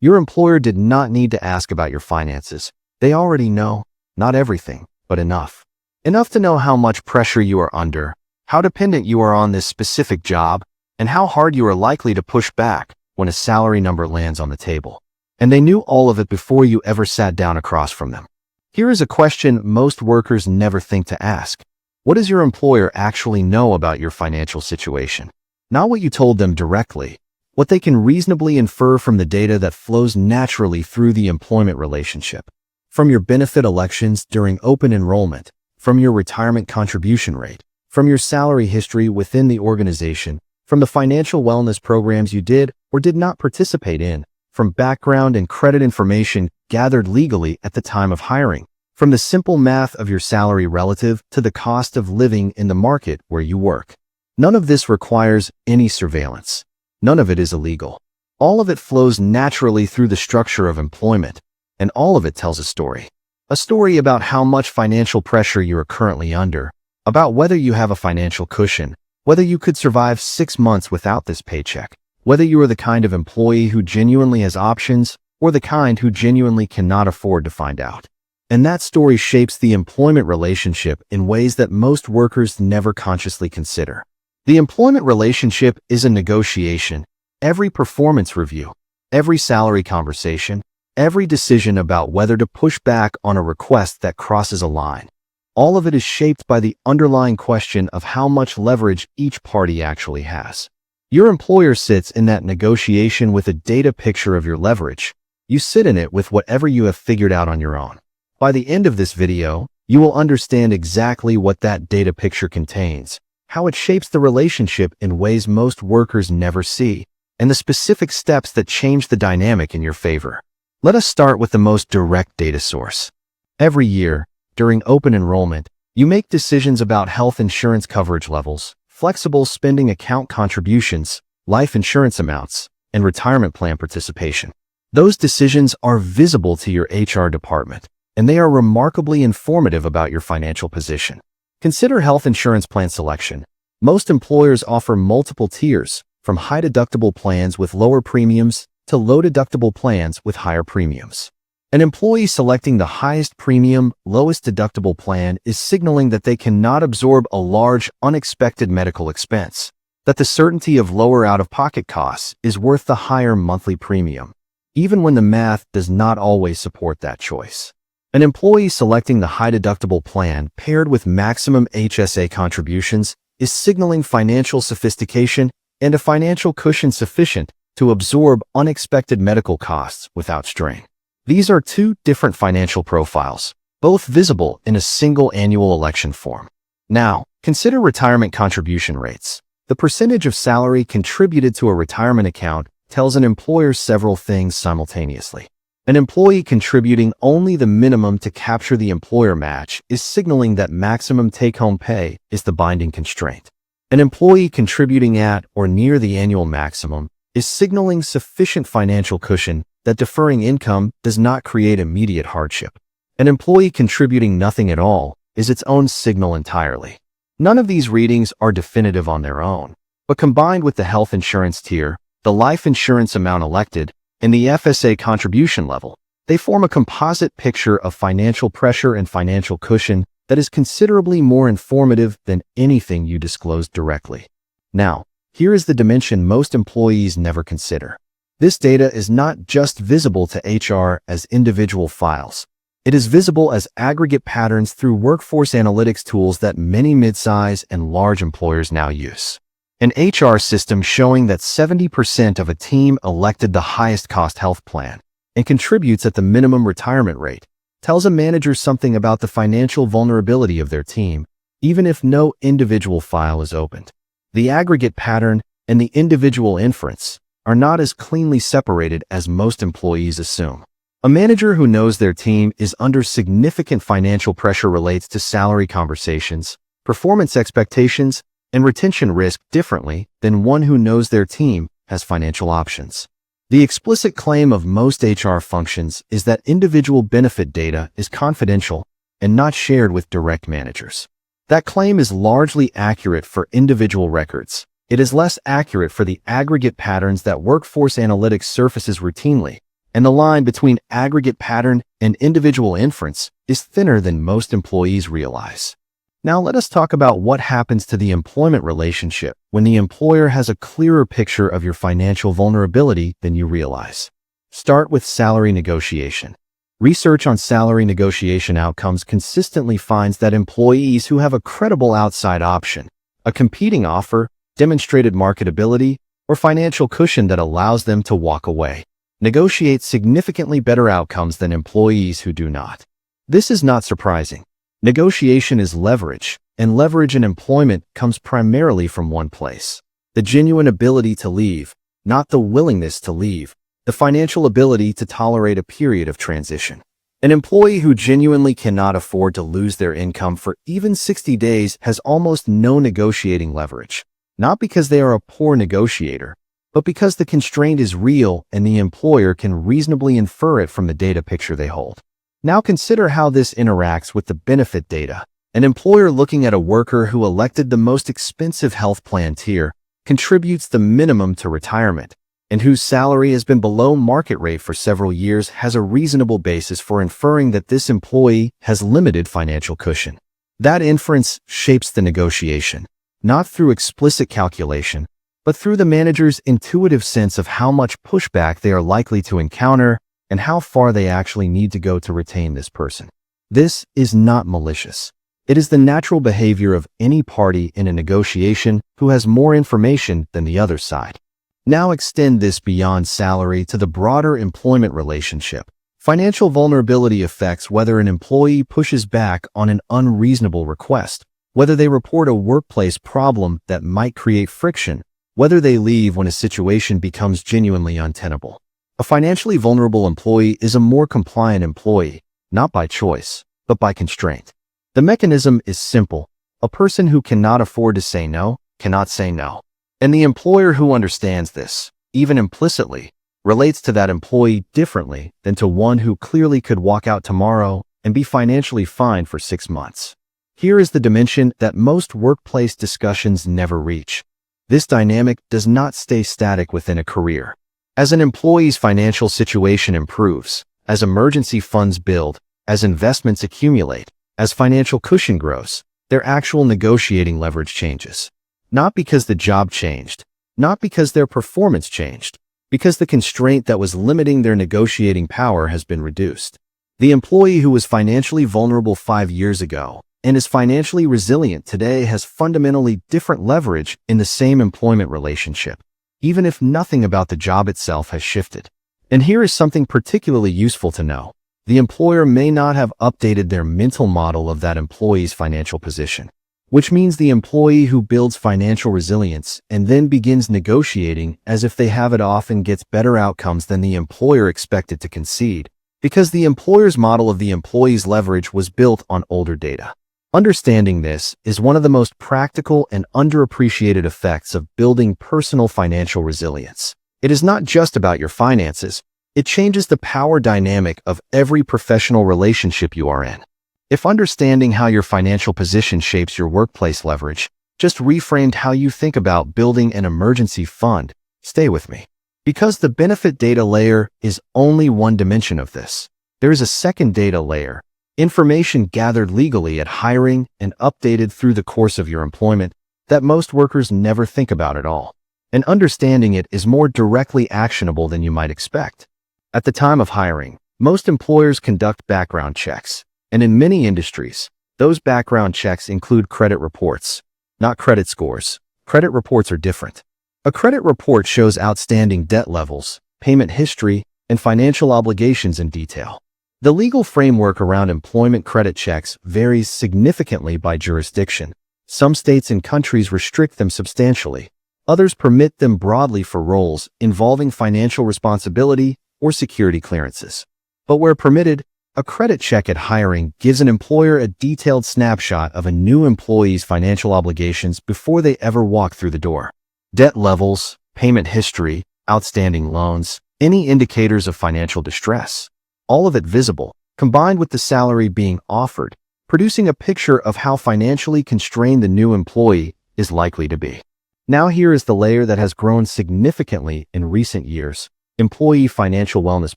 Your employer did not need to ask about your finances. They already know, not everything, but enough. Enough to know how much pressure you are under, how dependent you are on this specific job, and how hard you are likely to push back when a salary number lands on the table. And they knew all of it before you ever sat down across from them. Here is a question most workers never think to ask. What does your employer actually know about your financial situation? Not what you told them directly, what they can reasonably infer from the data that flows naturally through the employment relationship. From your benefit elections during open enrollment, from your retirement contribution rate, from your salary history within the organization, from the financial wellness programs you did or did not participate in, from background and credit information gathered legally at the time of hiring, from the simple math of your salary relative to the cost of living in the market where you work. None of this requires any surveillance. None of it is illegal. All of it flows naturally through the structure of employment, and all of it tells a story. A story about how much financial pressure you are currently under, about whether you have a financial cushion, whether you could survive 6 months without this paycheck, whether you are the kind of employee who genuinely has options or the kind who genuinely cannot afford to find out. And that story shapes the employment relationship in ways that most workers never consciously consider. The employment relationship is a negotiation. Every performance review, every salary conversation, every decision about whether to push back on a request that crosses a line. All of it is shaped by the underlying question of how much leverage each party actually has. Your employer sits in that negotiation with a data picture of your leverage. You sit in it with whatever you have figured out on your own. By the end of this video, you will understand exactly what that data picture contains, how it shapes the relationship in ways most workers never see, and the specific steps that change the dynamic in your favor. Let us start with the most direct data source. Every year, during open enrollment, you make decisions about health insurance coverage levels, flexible spending account contributions, life insurance amounts, and retirement plan participation. Those decisions are visible to your HR department, and they are remarkably informative about your financial position. Consider health insurance plan selection. Most employers offer multiple tiers, from high-deductible plans with lower premiums to low-deductible plans with higher premiums. An employee selecting the highest premium, lowest deductible plan is signaling that they cannot absorb a large, unexpected medical expense, that the certainty of lower out-of-pocket costs is worth the higher monthly premium, even when the math does not always support that choice. An employee selecting the high-deductible plan paired with maximum HSA contributions is signaling financial sophistication and a financial cushion sufficient to absorb unexpected medical costs without strain. These are two different financial profiles, both visible in a single annual election form. Now, consider retirement contribution rates. The percentage of salary contributed to a retirement account tells an employer several things simultaneously. An employee contributing only the minimum to capture the employer match is signaling that maximum take-home pay is the binding constraint. An employee contributing at or near the annual maximum is signaling sufficient financial cushion that deferring income does not create immediate hardship. An employee contributing nothing at all is its own signal entirely. None of these readings are definitive on their own, but combined with the health insurance tier, the life insurance amount elected, and the FSA contribution level, they form a composite picture of financial pressure and financial cushion that is considerably more informative than anything you disclose directly. Now, here is the dimension most employees never consider. This data is not just visible to HR as individual files. It is visible as aggregate patterns through workforce analytics tools that many mid-size and large employers now use. An HR system showing that 70% of a team elected the highest cost health plan and contributes at the minimum retirement rate tells a manager something about the financial vulnerability of their team, even if no individual file is opened. The aggregate pattern and the individual inference are not as cleanly separated as most employees assume. A manager who knows their team is under significant financial pressure relates to salary conversations, performance expectations, and retention risk differently than one who knows their team has financial options. The explicit claim of most HR functions is that individual benefit data is confidential and not shared with direct managers. That claim is largely accurate for individual records. It is less accurate for the aggregate patterns that workforce analytics surfaces routinely, and the line between aggregate pattern and individual inference is thinner than most employees realize. Now let us talk about what happens to the employment relationship when the employer has a clearer picture of your financial vulnerability than you realize. Start with salary negotiation. Research on salary negotiation outcomes consistently finds that employees who have a credible outside option, a competing offer, demonstrated marketability, or financial cushion that allows them to walk away, negotiate significantly better outcomes than employees who do not. This is not surprising. Negotiation is leverage, and leverage in employment comes primarily from one place: the genuine ability to leave, not the willingness to leave, the financial ability to tolerate a period of transition. An employee who genuinely cannot afford to lose their income for even 60 days has almost no negotiating leverage, not because they are a poor negotiator, but because the constraint is real and the employer can reasonably infer it from the data picture they hold. Now consider how this interacts with the benefit data. An employer looking at a worker who elected the most expensive health plan tier, contributes the minimum to retirement, and whose salary has been below market rate for several years has a reasonable basis for inferring that this employee has limited financial cushion. That inference shapes the negotiation, not through explicit calculation, but through the manager's intuitive sense of how much pushback they are likely to encounter and how far they actually need to go to retain this person. This is not malicious. It is the natural behavior of any party in a negotiation who has more information than the other side. Now extend this beyond salary to the broader employment relationship. Financial vulnerability affects whether an employee pushes back on an unreasonable request, whether they report a workplace problem that might create friction, whether they leave when a situation becomes genuinely untenable. A financially vulnerable employee is a more compliant employee, not by choice, but by constraint. The mechanism is simple. A person who cannot afford to say no, cannot say no. And the employer who understands this, even implicitly, relates to that employee differently than to one who clearly could walk out tomorrow and be financially fine for 6 months. Here is the dimension that most workplace discussions never reach. This dynamic does not stay static within a career. As an employee's financial situation improves, as emergency funds build, as investments accumulate, as financial cushion grows, their actual negotiating leverage changes. Not because the job changed, not because their performance changed, because the constraint that was limiting their negotiating power has been reduced. The employee who was financially vulnerable 5 years ago and is financially resilient today has fundamentally different leverage in the same employment relationship, even if nothing about the job itself has shifted. And here is something particularly useful to know. The employer may not have updated their mental model of that employee's financial position, which means the employee who builds financial resilience and then begins negotiating as if they have it often gets better outcomes than the employer expected to concede, because the employer's model of the employee's leverage was built on older data. Understanding this is one of the most practical and underappreciated effects of building personal financial resilience. It is not just about your finances. It changes the power dynamic of every professional relationship you are in. If understanding how your financial position shapes your workplace leverage just reframed how you think about building an emergency fund, stay with me. Because the benefit data layer is only one dimension of this. There is a second data layer. Information gathered legally at hiring and updated through the course of your employment that most workers never think about at all. And understanding it is more directly actionable than you might expect. At the time of hiring, most employers conduct background checks, and in many industries, those background checks include credit reports, not credit scores. Credit reports are different. A credit report shows outstanding debt levels, payment history, and financial obligations in detail. The legal framework around employment credit checks varies significantly by jurisdiction. Some states and countries restrict them substantially. Others permit them broadly for roles involving financial responsibility or security clearances. But where permitted, a credit check at hiring gives an employer a detailed snapshot of a new employee's financial obligations before they ever walk through the door. Debt levels, payment history, outstanding loans, any indicators of financial distress. All of it visible, combined with the salary being offered, producing a picture of how financially constrained the new employee is likely to be. Now here is the layer that has grown significantly in recent years: Employee financial wellness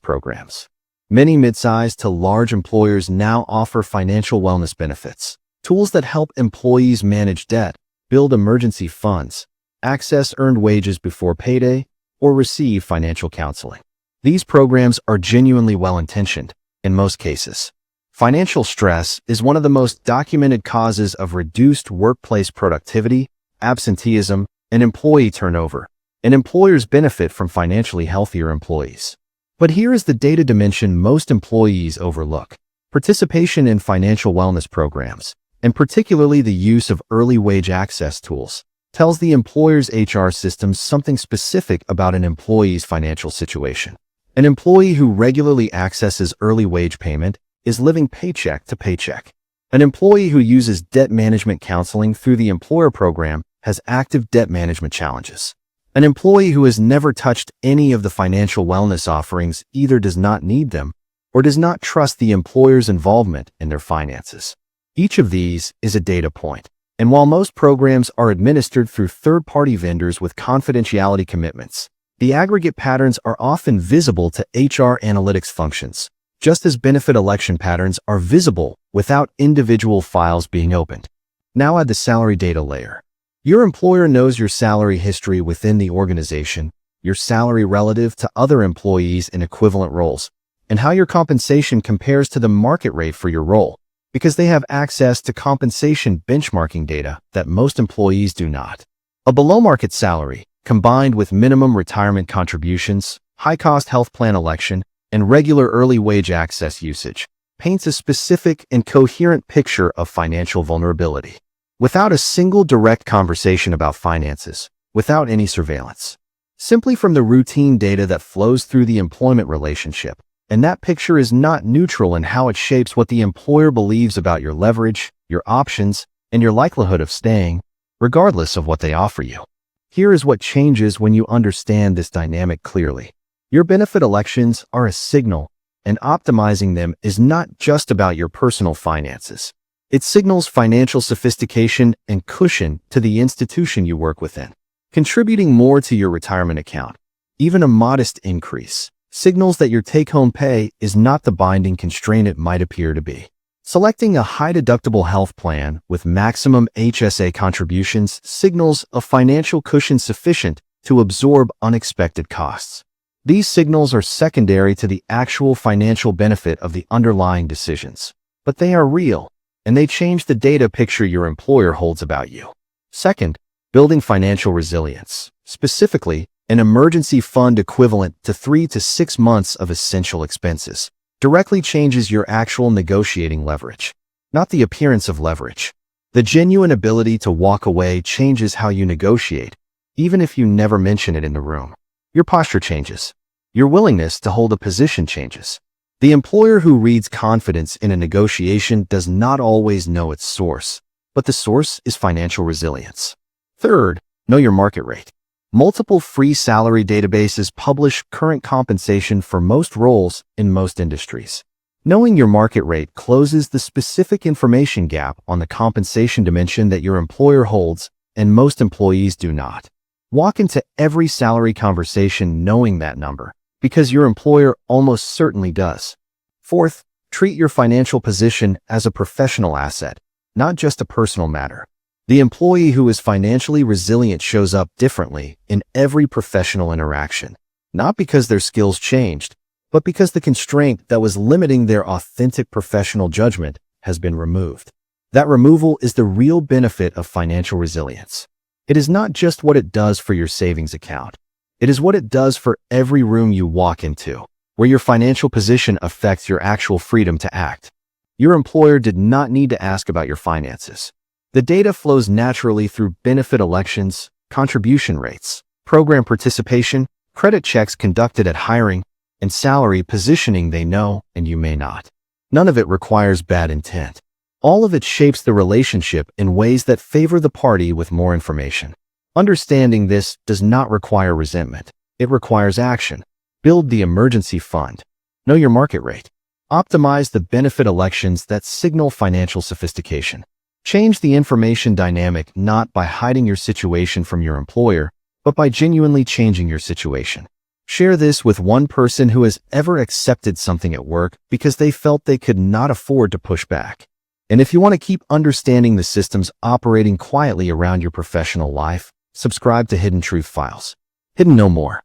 programs. Many mid-sized to large employers now offer financial wellness benefits, tools that help employees manage debt, build emergency funds, access earned wages before payday, or receive financial counseling. These programs are genuinely well-intentioned in most cases. Financial stress is one of the most documented causes of reduced workplace productivity, absenteeism, and employee turnover, and employers benefit from financially healthier employees. But here is the data dimension most employees overlook: participation in financial wellness programs, and particularly the use of early wage access tools, tells the employer's HR systems something specific about an employee's financial situation. An employee who regularly accesses early wage payment is living paycheck to paycheck. An employee who uses debt management counseling through the employer program has active debt management challenges. An employee who has never touched any of the financial wellness offerings either does not need them or does not trust the employer's involvement in their finances. Each of these is a data point, and while most programs are administered through third-party vendors with confidentiality commitments, the aggregate patterns are often visible to HR analytics functions, just as benefit election patterns are visible without individual files being opened. Now add the salary data layer. Your employer knows your salary history within the organization, your salary relative to other employees in equivalent roles, and how your compensation compares to the market rate for your role, because they have access to compensation benchmarking data that most employees do not. A below-market salary, combined with minimum retirement contributions, high-cost health plan election, and regular early wage access usage, paints a specific and coherent picture of financial vulnerability. Without a single direct conversation about finances, without any surveillance, simply from the routine data that flows through the employment relationship, and that picture is not neutral in how it shapes what the employer believes about your leverage, your options, and your likelihood of staying, regardless of what they offer you. Here is what changes when you understand this dynamic clearly. Your benefit elections are a signal, and optimizing them is not just about your personal finances. It signals financial sophistication and cushion to the institution you work within. Contributing more to your retirement account, even a modest increase, signals that your take-home pay is not the binding constraint it might appear to be. Selecting a high-deductible health plan with maximum HSA contributions signals a financial cushion sufficient to absorb unexpected costs. These signals are secondary to the actual financial benefit of the underlying decisions, but they are real, and they change the data picture your employer holds about you. Second, building financial resilience, specifically an emergency fund equivalent to 3 to 6 months of essential expenses, directly changes your actual negotiating leverage, not the appearance of leverage. The genuine ability to walk away changes how you negotiate, even if you never mention it in the room. Your posture changes. Your willingness to hold a position changes. The employer who reads confidence in a negotiation does not always know its source, but the source is financial resilience. Third, know your market rate. Multiple free salary databases publish current compensation for most roles in most industries. Knowing your market rate closes the specific information gap on the compensation dimension that your employer holds and most employees do not. Walk into every salary conversation knowing that number, because your employer almost certainly does. Fourth, treat your financial position as a professional asset, not just a personal matter. The employee who is financially resilient shows up differently in every professional interaction, not because their skills changed, but because the constraint that was limiting their authentic professional judgment has been removed. That removal is the real benefit of financial resilience. It is not just what it does for your savings account. It is what it does for every room you walk into, where your financial position affects your actual freedom to act. Your employer did not need to ask about your finances. The data flows naturally through benefit elections, contribution rates, program participation, credit checks conducted at hiring, and salary positioning they know and you may not. None of it requires bad intent. All of it shapes the relationship in ways that favor the party with more information. Understanding this does not require resentment. It requires action. Build the emergency fund. Know your market rate. Optimize the benefit elections that signal financial sophistication. Change the information dynamic not by hiding your situation from your employer, but by genuinely changing your situation. Share this with one person who has ever accepted something at work because they felt they could not afford to push back. And if you want to keep understanding the systems operating quietly around your professional life, subscribe to Hidden Truth Files. Hidden no more.